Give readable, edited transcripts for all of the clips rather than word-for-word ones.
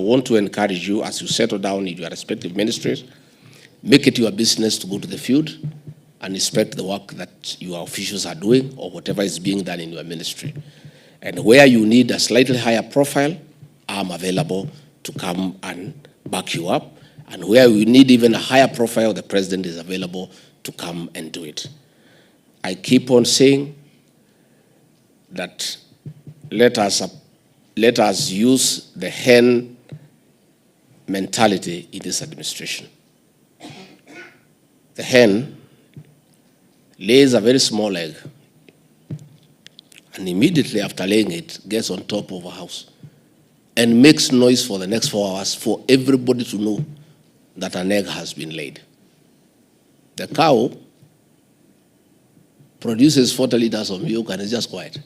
want to encourage you as you settle down in your respective ministries, make it your business to go to the field and inspect the work that your officials are doing or whatever is being done in your ministry. And where you need a slightly higher profile, I'm available to come and back you up. And where we need even a higher profile, the president is available to come and do it. I keep on saying that let us use the hen mentality in this administration. The hen lays a very small egg, and immediately after laying it, gets on top of a house and makes noise for the next 4 hours for everybody to know that an egg has been laid. The cow produces 40 liters of milk and is just quiet.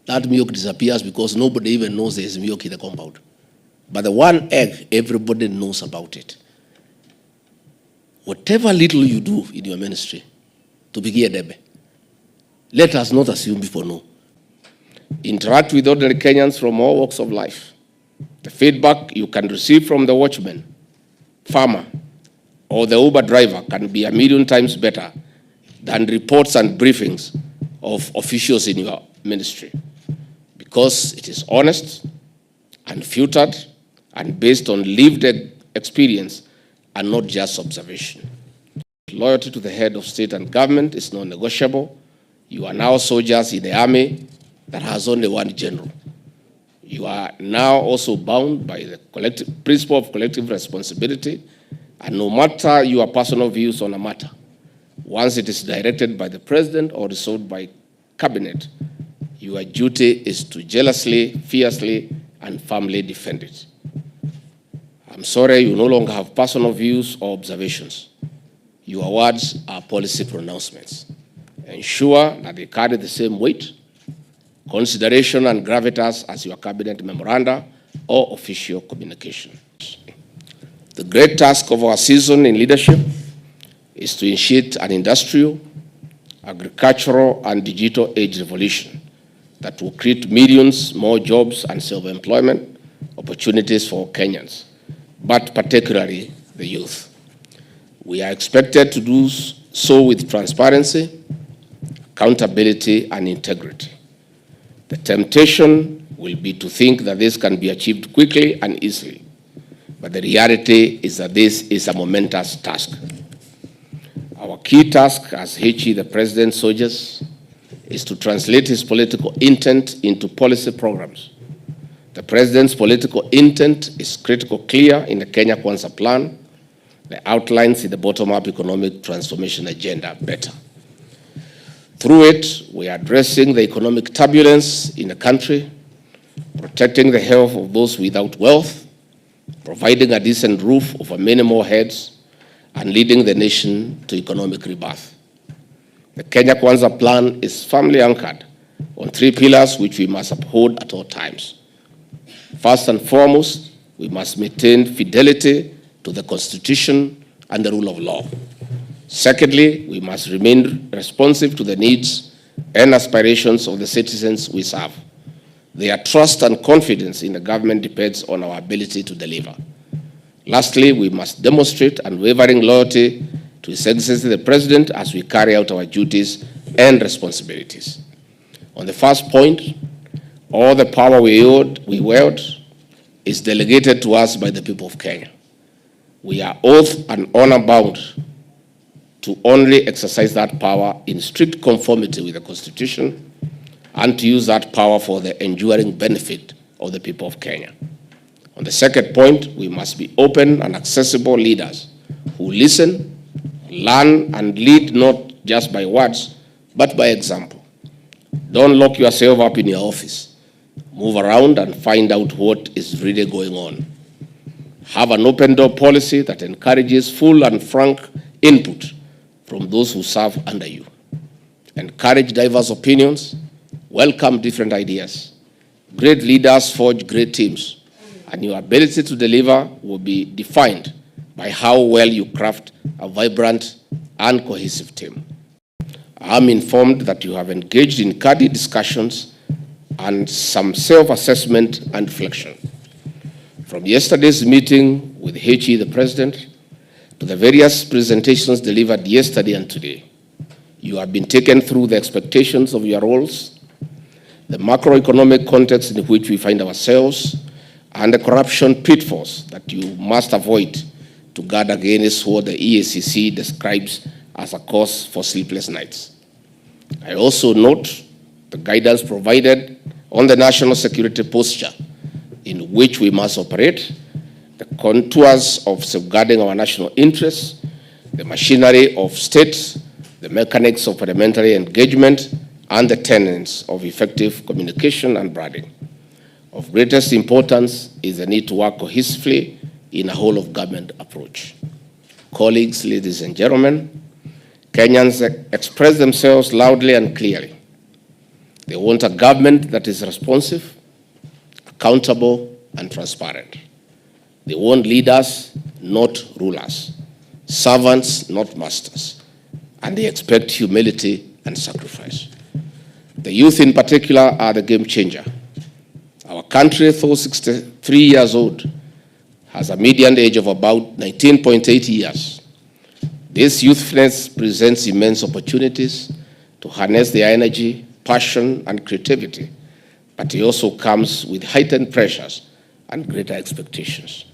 That milk disappears because nobody even knows there is milk in the compound. But the one egg, everybody knows about it. Whatever little you do in your ministry, to begin a debe, let us not assume people know. Interact with ordinary Kenyans from all walks of life. The feedback you can receive from the watchman, farmer, or the Uber driver can be 1,000,000 times better than reports and briefings of officials in your ministry, because it is honest, unfiltered, and based on lived experience and not just observation. Loyalty to the head of state and government is non-negotiable. You are now soldiers in the army that has only one general. You are now also bound by the principle of collective responsibility, and no matter your personal views on a matter, once it is directed by the president or resolved by cabinet, your duty is to jealously, fiercely, and firmly defend it. I'm sorry you no longer have personal views or observations. Your words are policy pronouncements. Ensure that they carry the same weight, consideration, and gravitas as your cabinet memoranda or official communication. The great task of our season in leadership is to initiate an industrial, agricultural, and digital age revolution that will create millions more jobs and self-employment opportunities for Kenyans, but particularly the youth. We are expected to do so with transparency, accountability, and integrity. The temptation will be to think that this can be achieved quickly and easily, but the reality is that this is a momentous task. Our key task as HE, the President's soldiers, is to translate his political intent into policy programs. The President's political intent is critical clear in the Kenya Kwanza plan, the outlines in the bottom-up economic transformation agenda better. Through it, we are addressing the economic turbulence in the country, protecting the health of those without wealth, providing a decent roof over many more heads, and leading the nation to economic rebirth. The Kenya Kwanza plan is firmly anchored on 3 pillars which we must uphold at all times. First and foremost, we must maintain fidelity to the Constitution and the rule of law. Secondly, we must remain responsive to the needs and aspirations of the citizens we serve. Their trust and confidence in the government depends on our ability to deliver. Lastly, we must demonstrate unwavering loyalty to His Excellency the President as we carry out our duties and responsibilities. On the first point, all the power we wield is delegated to us by the people of Kenya. We are oath and honor bound to only exercise that power in strict conformity with the Constitution and to use that power for the enduring benefit of the people of Kenya. On the second point, we must be open and accessible leaders who listen, learn, and lead not just by words, but by example. Don't lock yourself up in your office. Move around and find out what is really going on. Have an open door policy that encourages full and frank input from those who serve under you. Encourage diverse opinions, welcome different ideas. Great leaders forge great teams, and your ability to deliver will be defined by how well you craft a vibrant and cohesive team. I am informed that you have engaged in candid discussions and some self-assessment and reflection. From yesterday's meeting with HE, the President, to the various presentations delivered yesterday and today, you have been taken through the expectations of your roles, the macroeconomic context in which we find ourselves, and the corruption pitfalls that you must avoid to guard against what the EACC describes as a cause for sleepless nights. I also note the guidance provided on the national security posture in which we must operate, the contours of safeguarding our national interests, the machinery of state, the mechanics of parliamentary engagement, and the tenets of effective communication and branding. Of greatest importance is the need to work cohesively in a whole-of-government approach. Colleagues, ladies and gentlemen, Kenyans express themselves loudly and clearly. They want a government that is responsive, accountable, and transparent. They want leaders, not rulers, servants, not masters, and they expect humility and sacrifice. The youth in particular are the game changer. Our country, though 63 years old, has a median age of about 19.8 years. This youthfulness presents immense opportunities to harness their energy, passion, and creativity, but it also comes with heightened pressures and greater expectations.